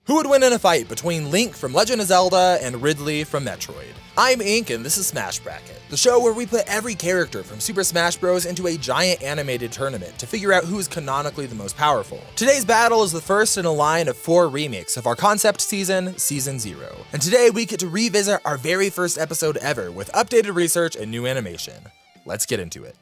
Who would win in a fight between Link from Legend of Zelda and Ridley from Metroid? I'm Ink and this is Smash Bracket, the show where we put every character from Super Smash Bros. Into a giant animated tournament to figure out who is canonically the most powerful. Today's battle is the first in a line of 4 remakes of our concept season, Season 0. And today we get to revisit our very first episode ever with updated research and new animation. Let's get into it.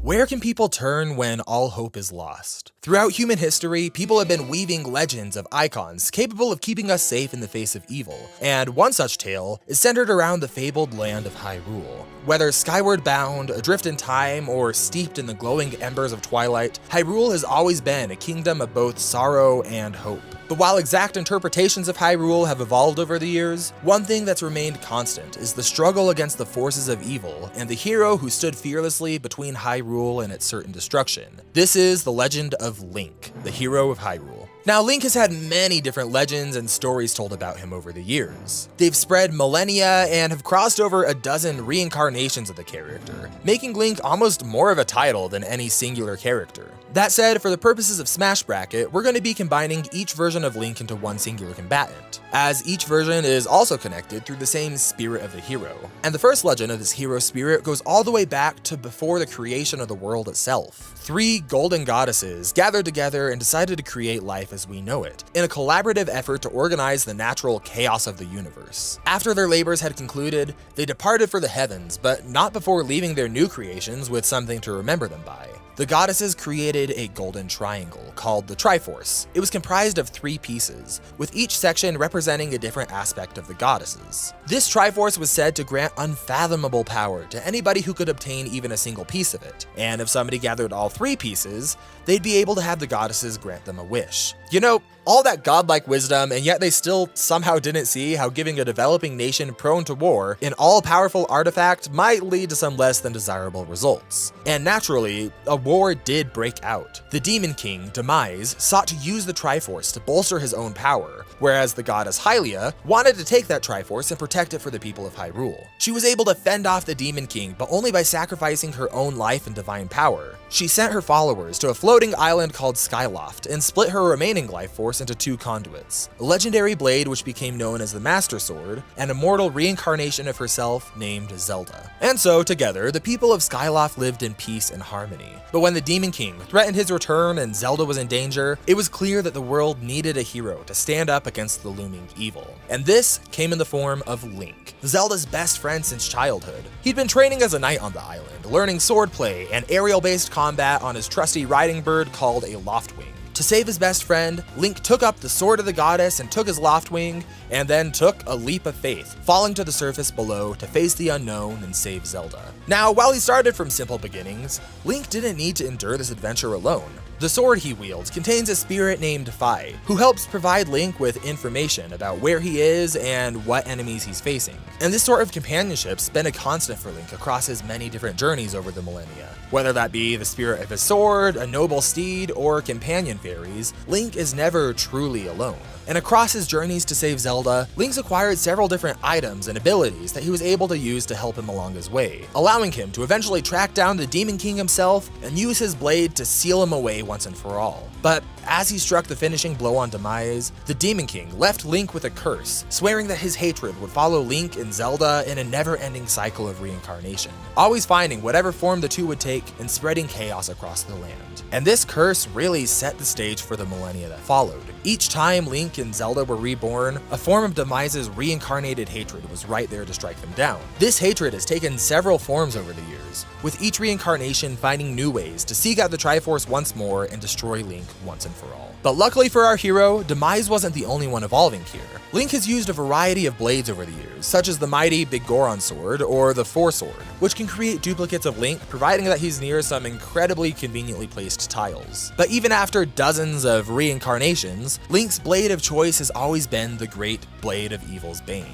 Where can people turn when all hope is lost? Throughout human history, people have been weaving legends of icons capable of keeping us safe in the face of evil, and one such tale is centered around the fabled land of Hyrule. Whether skyward bound, adrift in time, or steeped in the glowing embers of twilight, Hyrule has always been a kingdom of both sorrow and hope. But while exact interpretations of Hyrule have evolved over the years, one thing that's remained constant is the struggle against the forces of evil and the hero who stood fearlessly between Hyrule and its certain destruction. This is the legend of Link, the hero of Hyrule. Now, Link has had many different legends and stories told about him over the years. They've spread millennia and have crossed over a dozen reincarnations of the character, making Link almost more of a title than any singular character. That said, for the purposes of Smash Bracket, we're going to be combining each version of Link into one singular combatant, as each version is also connected through the same spirit of the hero. And the first legend of this hero spirit goes all the way back to before the creation of the world itself. 3 golden goddesses gathered together and decided to create life as we know it, in a collaborative effort to organize the natural chaos of the universe. After their labors had concluded, they departed for the heavens, but not before leaving their new creations with something to remember them by. The goddesses created a golden triangle called the Triforce. It was comprised of 3 pieces, with each section representing a different aspect of the goddesses. This Triforce was said to grant unfathomable power to anybody who could obtain even a single piece of it, and if somebody gathered all 3 pieces, they'd be able to have the goddesses grant them a wish. You know, all that godlike wisdom, and yet they still somehow didn't see how giving a developing nation prone to war an all-powerful artifact might lead to some less than desirable results. And naturally, a war did break out. The Demon King, Demise, sought to use the Triforce to bolster his own power, whereas the goddess Hylia wanted to take that Triforce and protect it for the people of Hyrule. She was able to fend off the Demon King, but only by sacrificing her own life and divine power. She sent her followers to a floating island called Skyloft and split her remaining life force into 2 conduits, a legendary blade which became known as the Master Sword, and a mortal reincarnation of herself named Zelda. And so, together, the people of Skyloft lived in peace and harmony. But when the Demon King threatened his return and Zelda was in danger, it was clear that the world needed a hero to stand up against the looming evil. And this came in the form of Link, Zelda's best friend since childhood. He'd been training as a knight on the island, learning swordplay and aerial-based combat on his trusty riding bird called a Loftwing. To save his best friend, Link took up the sword of the goddess and took his Loftwing, and then took a leap of faith, falling to the surface below to face the unknown and save Zelda. Now, while he started from simple beginnings, Link didn't need to endure this adventure alone. The sword he wields contains a spirit named Fi, who helps provide Link with information about where he is and what enemies he's facing. And this sort of companionship's been a constant for Link across his many different journeys over the millennia. Whether that be the spirit of his sword, a noble steed, or companion fairies, Link is never truly alone. And across his journeys to save Zelda, Link's acquired several different items and abilities that he was able to use to help him along his way, allowing him to eventually track down the Demon King himself and use his blade to seal him away once and for all. But as he struck the finishing blow on Demise, the Demon King left Link with a curse, swearing that his hatred would follow Link and Zelda in a never-ending cycle of reincarnation, always finding whatever form the two would take and spreading chaos across the land. And this curse really set the stage for the millennia that followed. Each time Link and Zelda were reborn, a form of Demise's reincarnated hatred was right there to strike them down. This hatred has taken several forms over the years, with each reincarnation finding new ways to seek out the Triforce once more and destroy Link once and for all. But luckily for our hero, Demise wasn't the only one evolving here. Link has used a variety of blades over the years, such as the mighty Big Goron sword or the Four Sword, which can create duplicates of Link, providing that he's near some incredibly conveniently placed tiles. But even after dozens of reincarnations, Link's blade of choice has always been the great Blade of Evil's Bane.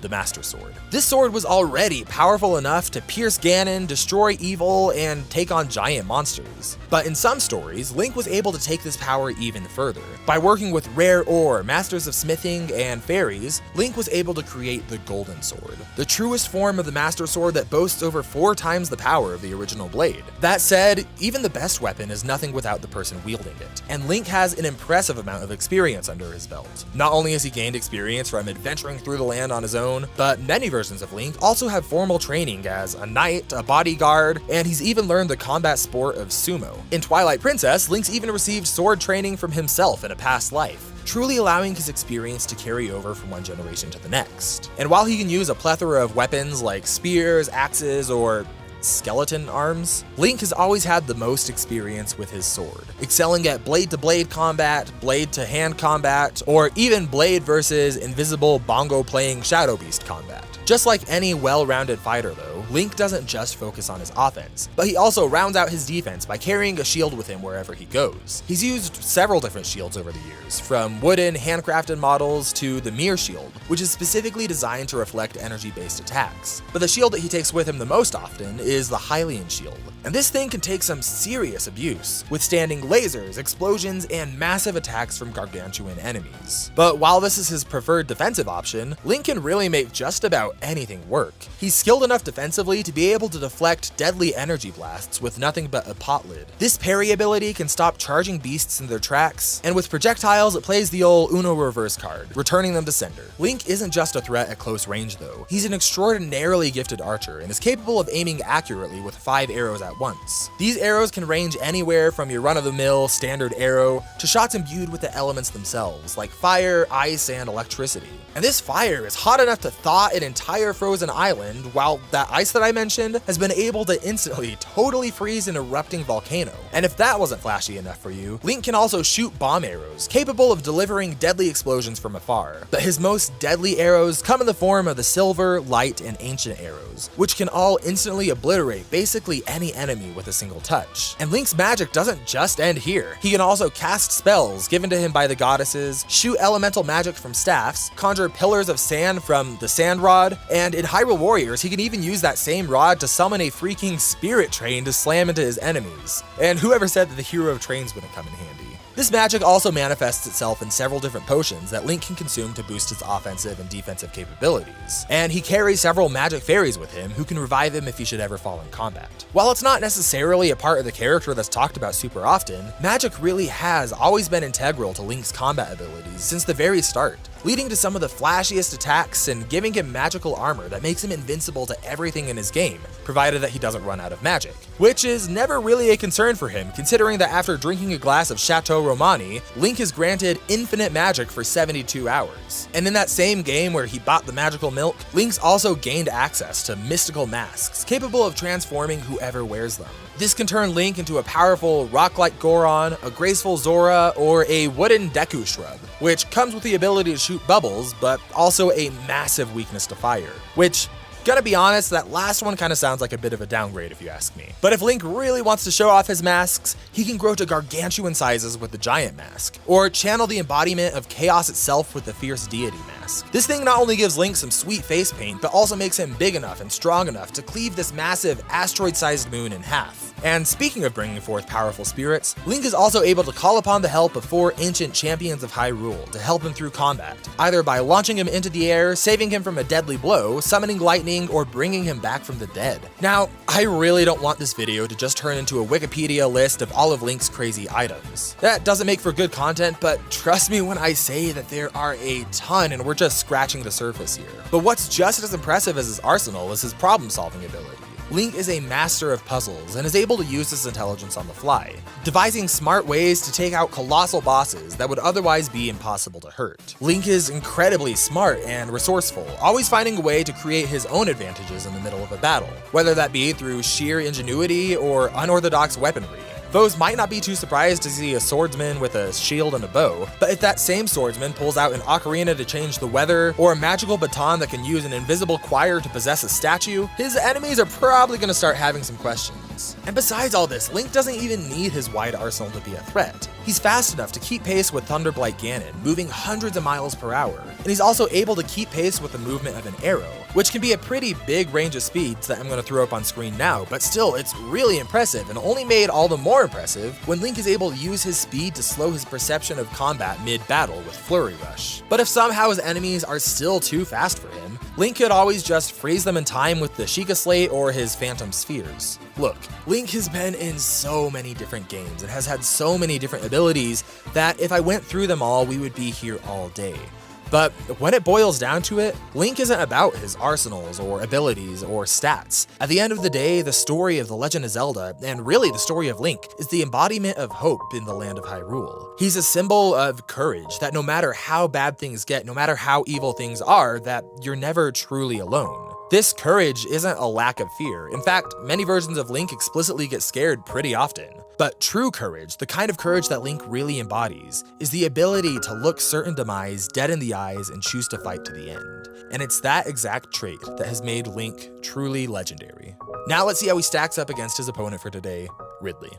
the Master Sword. This sword was already powerful enough to pierce Ganon, destroy evil, and take on giant monsters. But in some stories, Link was able to take this power even further. By working with rare ore, masters of smithing, and fairies, Link was able to create the Golden Sword, the truest form of the Master Sword that boasts over 4 times the power of the original blade. That said, even the best weapon is nothing without the person wielding it, and Link has an impressive amount of experience under his belt. Not only has he gained experience from adventuring through the land on his own, but many versions of Link also have formal training as a knight, a bodyguard, and he's even learned the combat sport of sumo. In Twilight Princess, Link's even received sword training from himself in a past life, truly allowing his experience to carry over from one generation to the next. And while he can use a plethora of weapons like spears, axes, or skeleton arms, Link has always had the most experience with his sword, excelling at blade-to-blade combat, blade-to-hand combat, or even blade versus invisible bongo-playing Shadow Beast combat. Just like any well-rounded fighter though, Link doesn't just focus on his offense, but he also rounds out his defense by carrying a shield with him wherever he goes. He's used several different shields over the years, from wooden, handcrafted models to the Mirror Shield, which is specifically designed to reflect energy-based attacks. But the shield that he takes with him the most often is the Hylian Shield, and this thing can take some serious abuse, withstanding lasers, explosions, and massive attacks from gargantuan enemies. But while this is his preferred defensive option, Link can really make just about anything work. He's skilled enough defensively to be able to deflect deadly energy blasts with nothing but a pot lid. This parry ability can stop charging beasts in their tracks, and with projectiles it plays the old Uno reverse card, returning them to sender. Link isn't just a threat at close range though, he's an extraordinarily gifted archer and is capable of aiming accurately with 5 arrows at once. These arrows can range anywhere from your run-of-the-mill standard arrow to shots imbued with the elements themselves, like fire, ice, and electricity. And this fire is hot enough to thaw an entire frozen island, while that ice that I mentioned has been able to instantly totally freeze an erupting volcano. And if that wasn't flashy enough for you, Link can also shoot bomb arrows, capable of delivering deadly explosions from afar. But his most deadly arrows come in the form of the silver, light, and ancient arrows, which can all instantly obliterate basically any enemy with a single touch. And Link's magic doesn't just end here. He can also cast spells given to him by the goddesses, shoot elemental magic from staffs, conjure pillars of sand from the sand rod, and in Hyrule Warriors, he can even use that same rod to summon a freaking spirit train to slam into his enemies. And whoever said that the hero of trains wouldn't come in handy? This magic also manifests itself in several different potions that Link can consume to boost his offensive and defensive capabilities. And he carries several magic fairies with him who can revive him if he should ever fall in combat. While it's not necessarily a part of the character that's talked about super often, magic really has always been integral to Link's combat abilities since the very start, leading to some of the flashiest attacks and giving him magical armor that makes him invincible to everything in his game, provided that he doesn't run out of magic. Which is never really a concern for him, considering that after drinking a glass of Chateau Romani, Link is granted infinite magic for 72 hours. And in that same game where he bought the magical milk, Link's also gained access to mystical masks, capable of transforming whoever wears them. This can turn Link into a powerful rock-like Goron, a graceful Zora, or a wooden Deku Shrub, which comes with the ability to shoot bubbles, but also a massive weakness to fire, which, gotta be honest, that last one kinda sounds like a bit of a downgrade if you ask me. But if Link really wants to show off his masks, he can grow to gargantuan sizes with the Giant Mask, or channel the embodiment of chaos itself with the Fierce Deity Mask. This thing not only gives Link some sweet face paint, but also makes him big enough and strong enough to cleave this massive asteroid-sized moon in half. And speaking of bringing forth powerful spirits, Link is also able to call upon the help of 4 ancient champions of Hyrule to help him through combat, either by launching him into the air, saving him from a deadly blow, summoning lightning, or bringing him back from the dead. Now, I really don't want this video to just turn into a Wikipedia list of all of Link's crazy items. That doesn't make for good content, but trust me when I say that there are a ton and we're just scratching the surface here. But what's just as impressive as his arsenal is his problem-solving ability. Link is a master of puzzles and is able to use his intelligence on the fly, devising smart ways to take out colossal bosses that would otherwise be impossible to hurt. Link is incredibly smart and resourceful, always finding a way to create his own advantages in the middle of a battle, whether that be through sheer ingenuity or unorthodox weaponry. Foes might not be too surprised to see a swordsman with a shield and a bow, but if that same swordsman pulls out an ocarina to change the weather, or a magical baton that can use an invisible choir to possess a statue, his enemies are probably going to start having some questions. weapons. And besides all this, Link doesn't even need his wide arsenal to be a threat. He's fast enough to keep pace with Thunderblight Ganon, moving hundreds of miles per hour, and he's also able to keep pace with the movement of an arrow, which can be a pretty big range of speeds that I'm going to throw up on screen now, but still, it's really impressive and only made all the more impressive when Link is able to use his speed to slow his perception of combat mid-battle with Flurry Rush. But if somehow his enemies are still too fast for him, Link could always just freeze them in time with the Sheikah Slate or his Phantom Spheres. Look, Link has been in so many different games and has had so many different abilities that if I went through them all, we would be here all day. But when it boils down to it, Link isn't about his arsenals or abilities or stats. At the end of the day, the story of The Legend of Zelda, and really the story of Link, is the embodiment of hope in the land of Hyrule. He's a symbol of courage, that no matter how bad things get, no matter how evil things are, that you're never truly alone. This courage isn't a lack of fear. In fact, many versions of Link explicitly get scared pretty often. But true courage, the kind of courage that Link really embodies, is the ability to look certain demise dead in the eyes and choose to fight to the end. And it's that exact trait that has made Link truly legendary. Now let's see how he stacks up against his opponent for today, Ridley.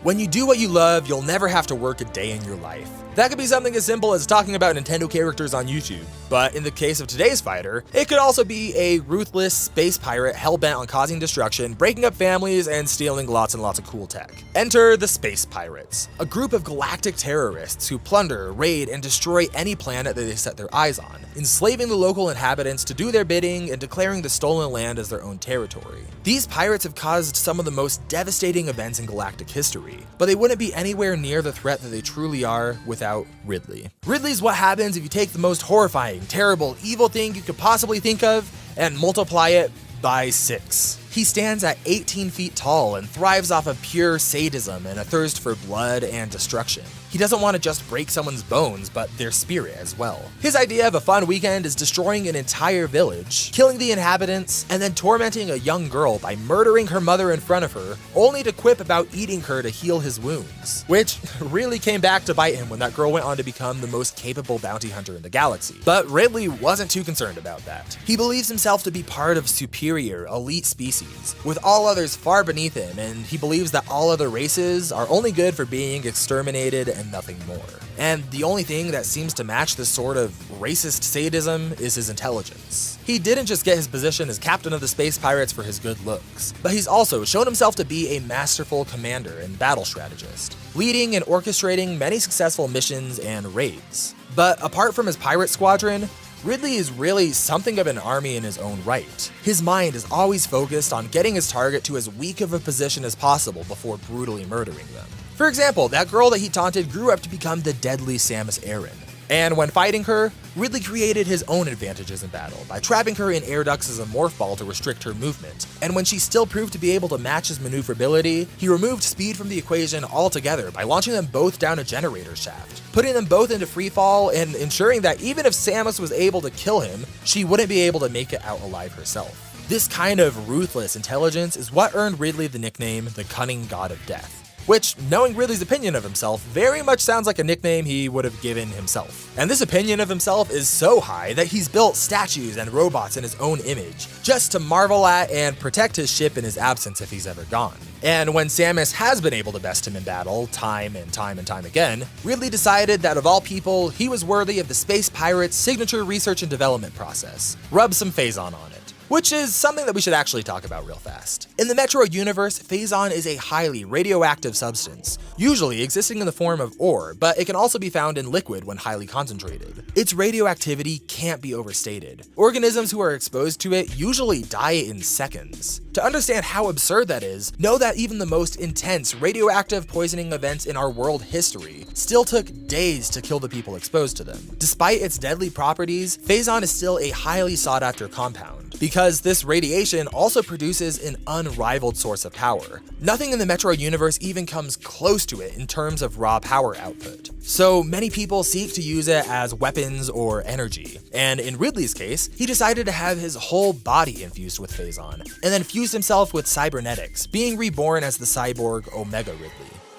When you do what you love, you'll never have to work a day in your life. That could be something as simple as talking about Nintendo characters on YouTube, but in the case of today's fighter, it could also be a ruthless space pirate hell-bent on causing destruction, breaking up families, and stealing lots and lots of cool tech. Enter the Space Pirates, a group of galactic terrorists who plunder, raid, and destroy any planet that they set their eyes on, enslaving the local inhabitants to do their bidding and declaring the stolen land as their own territory. These pirates have caused some of the most devastating events in galactic history, but they wouldn't be anywhere near the threat that they truly are without Ridley. Ridley's what happens if you take the most horrifying, terrible, evil thing you could possibly think of and multiply it by 6. He stands at 18 feet tall and thrives off of pure sadism and a thirst for blood and destruction. He doesn't want to just break someone's bones, but their spirit as well. His idea of a fun weekend is destroying an entire village, killing the inhabitants, and then tormenting a young girl by murdering her mother in front of her, only to quip about eating her to heal his wounds. Which really came back to bite him when that girl went on to become the most capable bounty hunter in the galaxy. But Ridley wasn't too concerned about that. He believes himself to be part of superior, elite species, with all others far beneath him, and he believes that all other races are only good for being exterminated and nothing more. And the only thing that seems to match this sort of racist sadism is his intelligence. He didn't just get his position as captain of the Space Pirates for his good looks, but he's also shown himself to be a masterful commander and battle strategist, leading and orchestrating many successful missions and raids. But apart from his pirate squadron, Ridley is really something of an army in his own right. His mind is always focused on getting his target to as weak of a position as possible before brutally murdering them. For example, that girl that he taunted grew up to become the deadly Samus Aran. And when fighting her, Ridley created his own advantages in battle by trapping her in air ducts as a morph ball to restrict her movement. And when she still proved to be able to match his maneuverability, he removed speed from the equation altogether by launching them both down a generator shaft, putting them both into free fall and ensuring that even if Samus was able to kill him, she wouldn't be able to make it out alive herself. This kind of ruthless intelligence is what earned Ridley the nickname the Cunning God of Death, which, knowing Ridley's opinion of himself, very much sounds like a nickname he would have given himself. And this opinion of himself is so high that he's built statues and robots in his own image, just to marvel at and protect his ship in his absence if he's ever gone. And when Samus has been able to best him in battle, time and time again, Ridley decided that of all people, he was worthy of the Space Pirate's signature research and development process. Rub some Phazon on it. Which is something that we should actually talk about real fast. In the Metroid universe, Phazon is a highly radioactive substance, usually existing in the form of ore, but it can also be found in liquid when highly concentrated. Its radioactivity can't be overstated. Organisms who are exposed to it usually die in seconds. To understand how absurd that is, know that even the most intense radioactive poisoning events in our world history still took days to kill the people exposed to them. Despite its deadly properties, Phazon is still a highly sought after compound, because this radiation also produces an unrivaled source of power. Nothing in the Metroid universe even comes close to it in terms of raw power output. So many people seek to use it as weapons or energy. And in Ridley's case, he decided to have his whole body infused with Phazon, and then fused himself with cybernetics, being reborn as the cyborg Omega Ridley.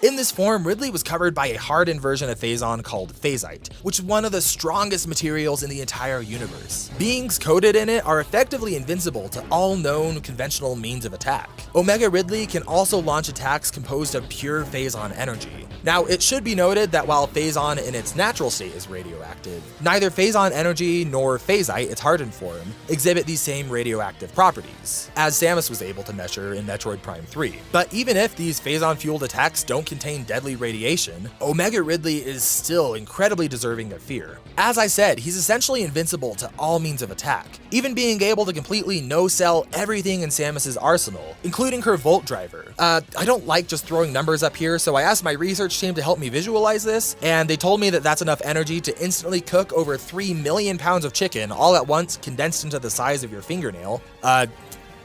In this form, Ridley was covered by a hardened version of Phazon called Phazite, which is one of the strongest materials in the entire universe. Beings coated in it are effectively invincible to all known conventional means of attack. Omega Ridley can also launch attacks composed of pure Phazon energy. Now, it should be noted that while Phazon in its natural state is radioactive, neither Phazon energy nor Phazite, its hardened form, exhibit these same radioactive properties, as Samus was able to measure in Metroid Prime 3. But even if these Phazon-fueled attacks don't contain deadly radiation, Omega Ridley is still incredibly deserving of fear. As I said, he's essentially invincible to all means of attack, even being able to completely no-sell everything in Samus's arsenal, including her Volt Driver. I don't like just throwing numbers up here, so I asked my research team to help me visualize this, and they told me that that's enough energy to instantly cook over 3 million pounds of chicken all at once, condensed into the size of your fingernail.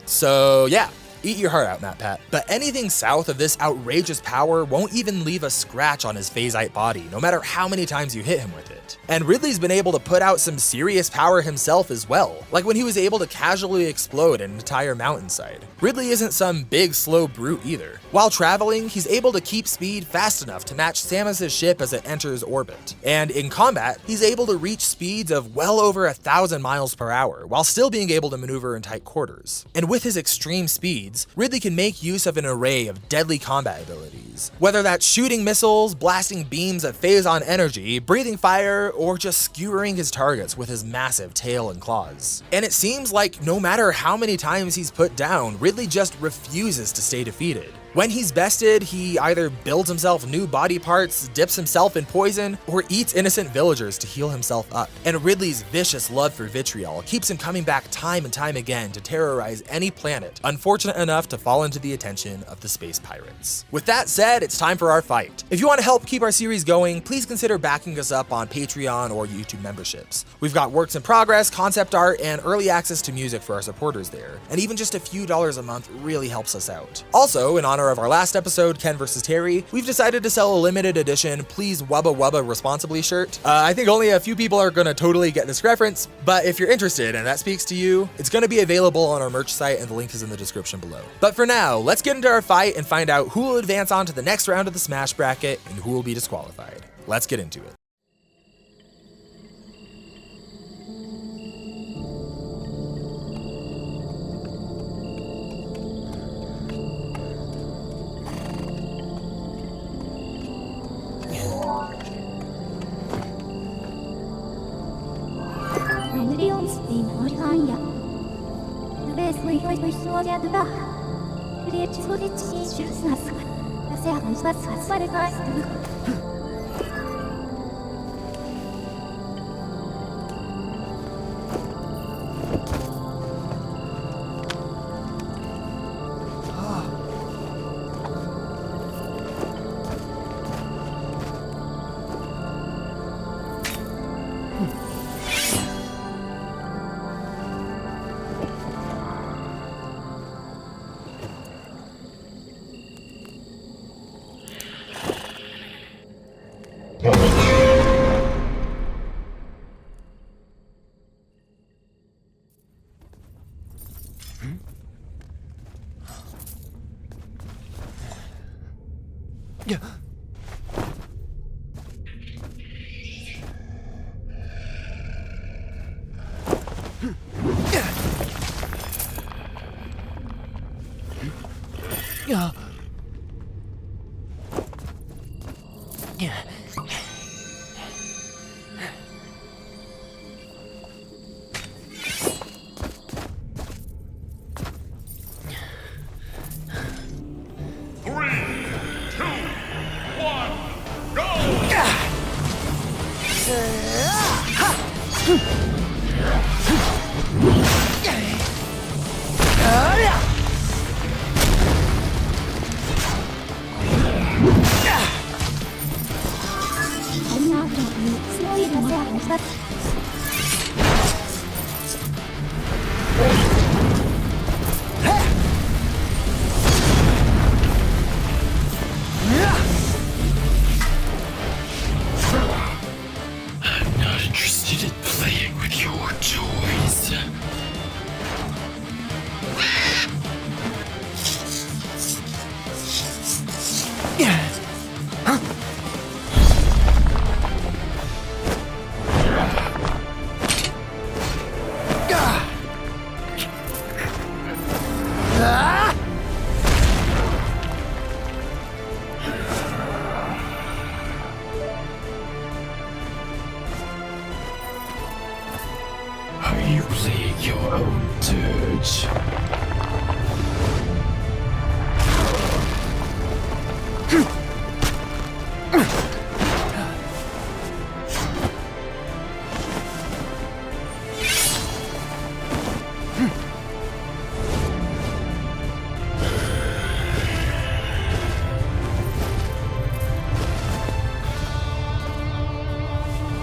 So yeah. Eat your heart out, MatPat. But anything south of this outrageous power won't even leave a scratch on his Phazite body, no matter how many times you hit him with it. And Ridley's been able to put out some serious power himself as well, like when he was able to casually explode an entire mountainside. Ridley isn't some big, slow brute either. While traveling, he's able to keep speed fast enough to match Samus's ship as it enters orbit. And in combat, he's able to reach speeds of well over 1,000 miles per hour, while still being able to maneuver in tight quarters. And with his extreme speeds, Ridley can make use of an array of deadly combat abilities, whether that's shooting missiles, blasting beams of Phazon energy, breathing fire, or just skewering his targets with his massive tail and claws. And it seems like no matter how many times he's put down, Ridley just refuses to stay defeated. When he's bested, he either builds himself new body parts, dips himself in poison, or eats innocent villagers to heal himself up. And Ridley's vicious love for vitriol keeps him coming back time and time again to terrorize any planet unfortunate enough to fall into the attention of the space pirates. With that said, it's time for our fight. If you want to help keep our series going, please consider backing us up on Patreon or YouTube memberships. We've got works in progress, concept art, and early access to music for our supporters there, and even just a few dollars a month really helps us out. Also, in honor of our last episode, Ken vs. Terry, we've decided to sell a limited edition Please Wubba Wubba Responsibly shirt. I think only a few people are gonna totally get this reference, but if you're interested and that speaks to you, it's gonna be available on our merch site and the link is in the description below. But for now, let's get into our fight and find out who will advance on to the next round of the Smash bracket and who will be disqualified. Let's get into it. You plague your own dirge.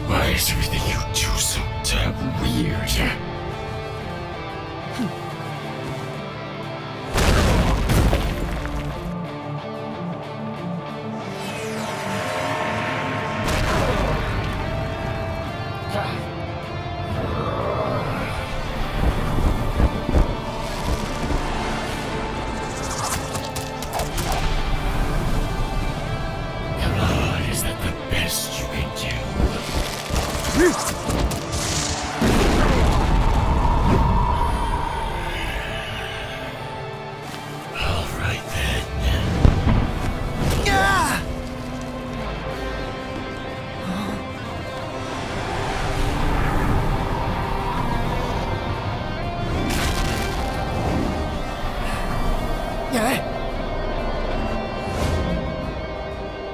Why is everything you do so damn weird?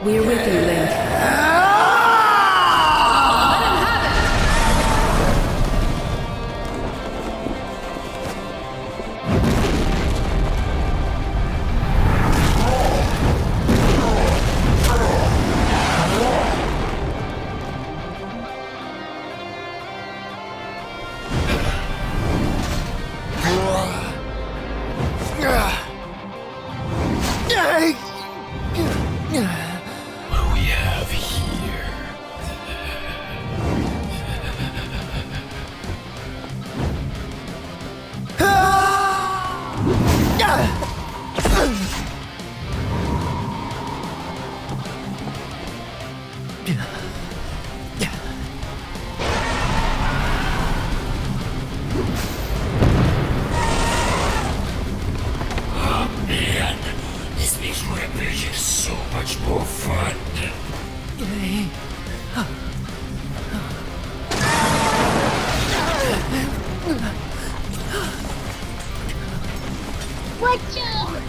We're with you, Link. What we have here. Oh man, this makes regeneration so much more fun. Watch out!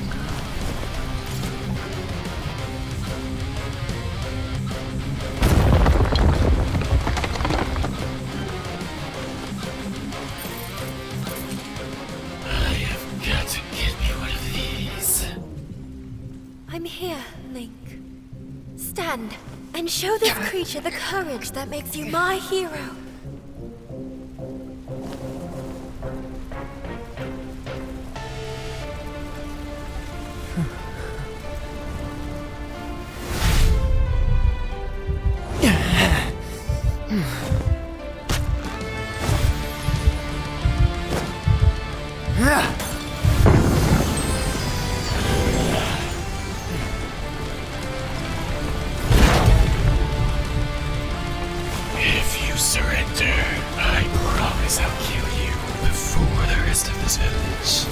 I have got to get me one of these. I'm here, Link. Stand and show this creature the courage that makes you my hero. If you surrender, I promise I'll kill you before the rest of this village.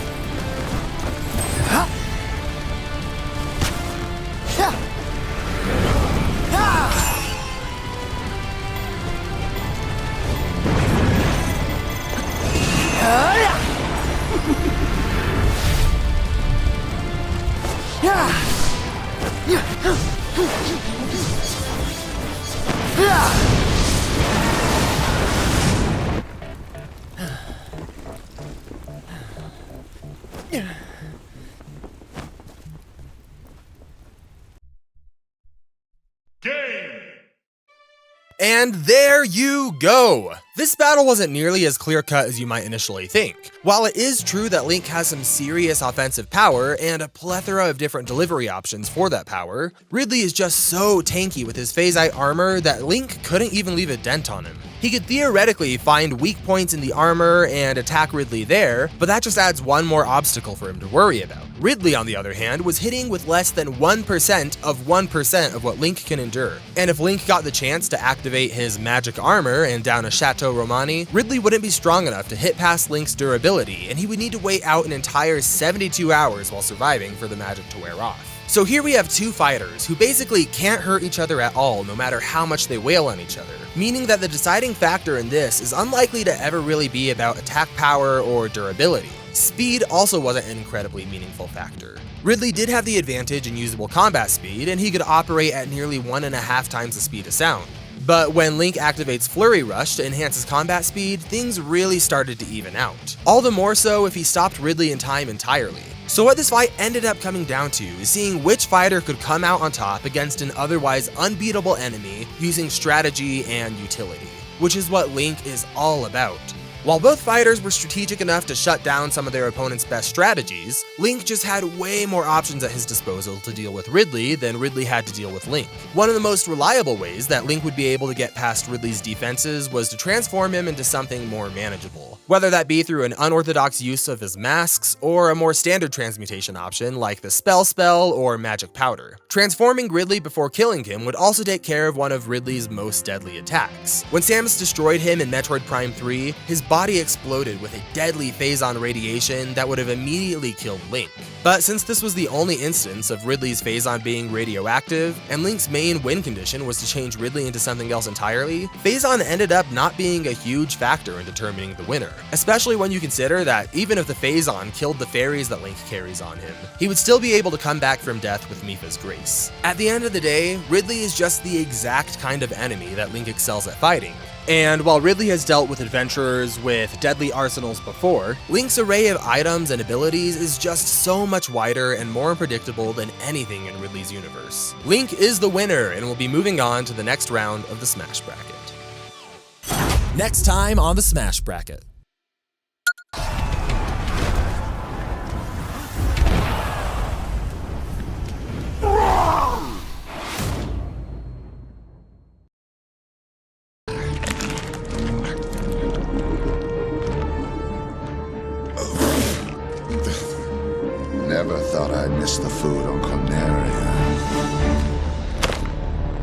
And there you go! This battle wasn't nearly as clear-cut as you might initially think. While it is true that Link has some serious offensive power and a plethora of different delivery options for that power, Ridley is just so tanky with his Phazite armor that Link couldn't even leave a dent on him. He could theoretically find weak points in the armor and attack Ridley there, but that just adds one more obstacle for him to worry about. Ridley, on the other hand, was hitting with less than 1% of 1% of what Link can endure. And if Link got the chance to activate his magic armor and down a Chateau Romani, Ridley wouldn't be strong enough to hit past Link's durability, and he would need to wait out an entire 72 hours while surviving for the magic to wear off. So here we have two fighters who basically can't hurt each other at all no matter how much they wail on each other, meaning that the deciding factor in this is unlikely to ever really be about attack power or durability. Speed also wasn't an incredibly meaningful factor. Ridley did have the advantage in usable combat speed, and he could operate at nearly 1.5 times the speed of sound. But when Link activates Flurry Rush to enhance his combat speed, things really started to even out. All the more so if he stopped Ridley in time entirely. So what this fight ended up coming down to is seeing which fighter could come out on top against an otherwise unbeatable enemy using strategy and utility, which is what Link is all about. While both fighters were strategic enough to shut down some of their opponent's best strategies, Link just had way more options at his disposal to deal with Ridley than Ridley had to deal with Link. One of the most reliable ways that Link would be able to get past Ridley's defenses was to transform him into something more manageable, whether that be through an unorthodox use of his masks or a more standard transmutation option like the Spell or Magic Powder. Transforming Ridley before killing him would also take care of one of Ridley's most deadly attacks. When Samus destroyed him in Metroid Prime 3, his body exploded with a deadly Phazon radiation that would have immediately killed Link. But since this was the only instance of Ridley's Phazon being radioactive, and Link's main win condition was to change Ridley into something else entirely, Phazon ended up not being a huge factor in determining the winner, especially when you consider that even if the Phazon killed the fairies that Link carries on him, he would still be able to come back from death with Mipha's grace. At the end of the day, Ridley is just the exact kind of enemy that Link excels at fighting. And while Ridley has dealt with adventurers with deadly arsenals before, Link's array of items and abilities is just so much wider and more unpredictable than anything in Ridley's universe. Link is the winner and will be moving on to the next round of the Smash Bracket. Next time on the Smash Bracket. Never thought I'd miss the food on Canaria.